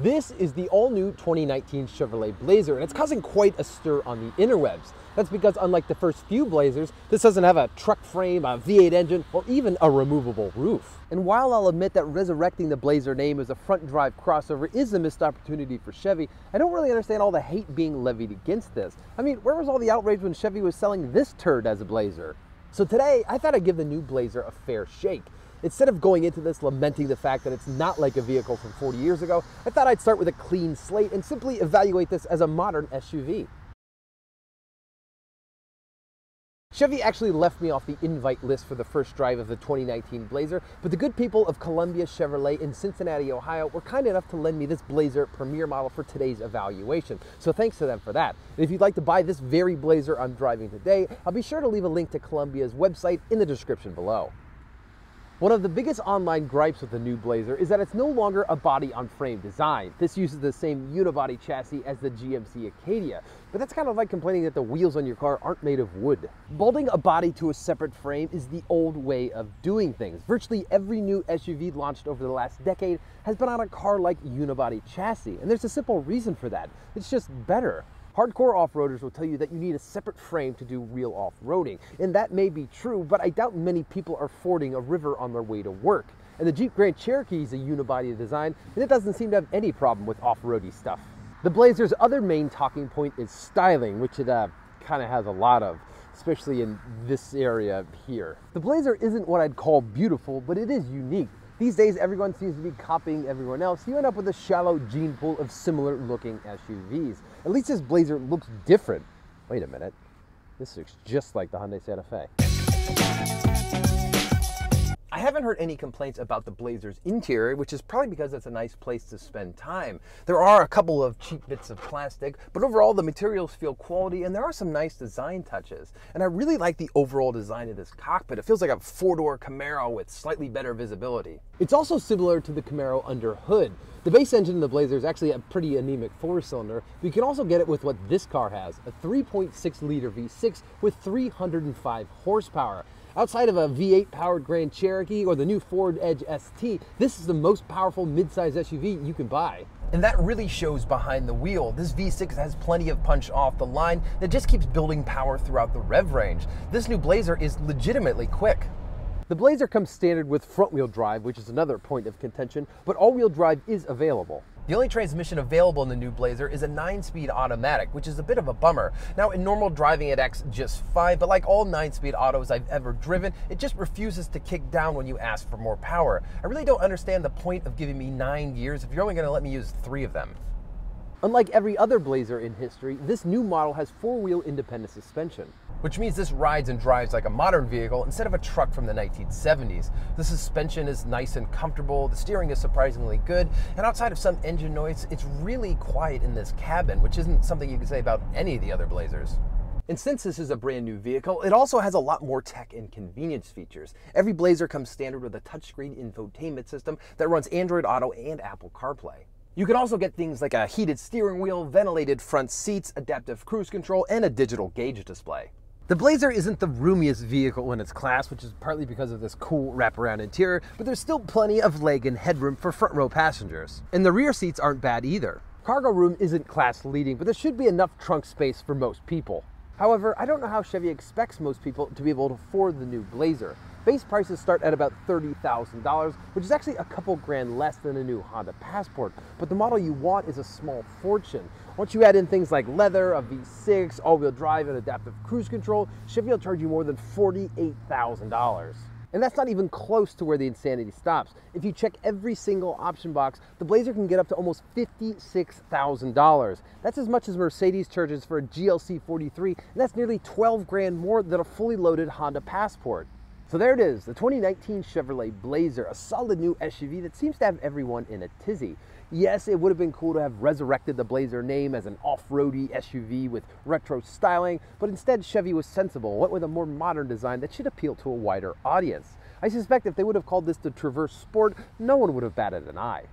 This is the all-new 2019 Chevrolet Blazer, and it's causing quite a stir on the interwebs. That's because unlike the first few Blazers, this doesn't have a truck frame, a V8 engine, or even a removable roof. And while I'll admit that resurrecting the Blazer name as a front-drive crossover is a missed opportunity for Chevy, I don't really understand all the hate being levied against this. I mean, where was all the outrage when Chevy was selling this turd as a Blazer? So today, I thought I'd give the new Blazer a fair shake. Instead of going into this lamenting the fact that it's not like a vehicle from 40 years ago, I thought I'd start with a clean slate and simply evaluate this as a modern SUV. Chevy actually left me off the invite list for the first drive of the 2019 Blazer, but the good people of Columbia Chevrolet in Cincinnati, Ohio were kind enough to lend me this Blazer Premier model for today's evaluation. So thanks to them for that. And if you'd like to buy this very Blazer I'm driving today, I'll be sure to leave a link to Columbia's website in the description below. One of the biggest online gripes with the new Blazer is that it's no longer a body-on-frame design. This uses the same unibody chassis as the GMC Acadia, but that's kind of like complaining that the wheels on your car aren't made of wood. Bolting a body to a separate frame is the old way of doing things. Virtually every new SUV launched over the last decade has been on a car-like unibody chassis, and there's a simple reason for that. It's just better. Hardcore off-roaders will tell you that you need a separate frame to do real off-roading, and that may be true, but I doubt many people are fording a river on their way to work. And the Jeep Grand Cherokee is a unibody design, and it doesn't seem to have any problem with off-roady stuff. The Blazer's other main talking point is styling, which it kind of has a lot of, especially in this area here. The Blazer isn't what I'd call beautiful, but it is unique. These days, everyone seems to be copying everyone else. You end up with a shallow gene pool of similar-looking SUVs. At least this Blazer looks different. Wait a minute. This looks just like the Hyundai Santa Fe. I haven't heard any complaints about the Blazer's interior, which is probably because it's a nice place to spend time. There are a couple of cheap bits of plastic, but overall the materials feel quality and there are some nice design touches. And I really like the overall design of this cockpit. It feels like a four-door Camaro with slightly better visibility. It's also similar to the Camaro under hood. The base engine in the Blazer is actually a pretty anemic four-cylinder, but you can also get it with what this car has, a 3.6-liter V6 with 305 horsepower. Outside of a V8 powered Grand Cherokee or the new Ford Edge ST, this is the most powerful midsize SUV you can buy. And that really shows behind the wheel. This V6 has plenty of punch off the line that just keeps building power throughout the rev range. This new Blazer is legitimately quick. The Blazer comes standard with front-wheel drive, which is another point of contention, but all-wheel drive is available. The only transmission available in the new Blazer is a 9-speed automatic, which is a bit of a bummer. Now, in normal driving it acts just fine, but like all 9-speed autos I've ever driven, it just refuses to kick down when you ask for more power. I really don't understand the point of giving me 9 gears if you're only going to let me use 3 of them. Unlike every other Blazer in history, this new model has 4-wheel independent suspension, which means this rides and drives like a modern vehicle instead of a truck from the 1970s. The suspension is nice and comfortable, the steering is surprisingly good, and outside of some engine noise, it's really quiet in this cabin, which isn't something you can say about any of the other Blazers. And since this is a brand new vehicle, it also has a lot more tech and convenience features. Every Blazer comes standard with a touchscreen infotainment system that runs Android Auto and Apple CarPlay. You can also get things like a heated steering wheel, ventilated front seats, adaptive cruise control, and a digital gauge display. The Blazer isn't the roomiest vehicle in its class, which is partly because of this cool wraparound interior, but there's still plenty of leg and headroom for front row passengers. And the rear seats aren't bad either. Cargo room isn't class leading, but there should be enough trunk space for most people. However, I don't know how Chevy expects most people to be able to afford the new Blazer. Base prices start at about $30,000, which is actually a couple grand less than a new Honda Passport, but the model you want is a small fortune. Once you add in things like leather, a V6, all-wheel drive, and adaptive cruise control, Chevy will charge you more than $48,000. And that's not even close to where the insanity stops. If you check every single option box, the Blazer can get up to almost $56,000. That's as much as Mercedes charges for a GLC 43, and that's nearly 12 grand more than a fully loaded Honda Passport. So there it is, the 2019 Chevrolet Blazer, a solid new SUV that seems to have everyone in a tizzy. Yes, it would have been cool to have resurrected the Blazer name as an off-roady SUV with retro styling, but instead Chevy was sensible, went with a more modern design that should appeal to a wider audience. I suspect if they would have called this the Traverse Sport, no one would have batted an eye.